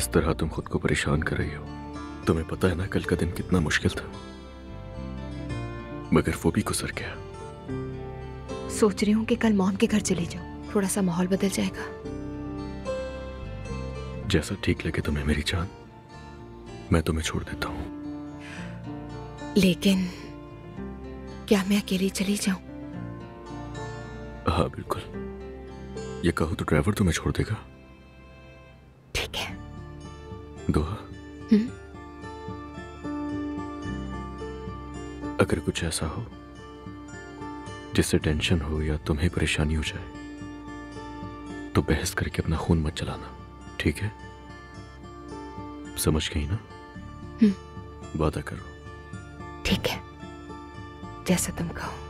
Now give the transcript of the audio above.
इस तरह तुम खुद को परेशान कर रही हो। तुम्हें पता है ना कल का दिन कितना मुश्किल था, मगर वो भी गुजर गया। सोच रही हूँ कि कल मॉम के घर चली जाऊं, थोड़ा सा माहौल बदल जाएगा। जैसा ठीक लगे तुम्हें मेरी जान, मैं तुम्हें छोड़ देता हूँ। लेकिन क्या मैं अकेली चली जाऊं? हाँ बिल्कुल, ये कहो तो ड्राइवर तुम्हें छोड़ देगा। ठीक है। दोहा, अगर कुछ ऐसा हो जिससे टेंशन हो या तुम्हें परेशानी हो जाए तो बहस करके अपना खून मत जलाना, ठीक है? समझ गई ना? वादा करो। ठीक है, जैसा तुम कहो।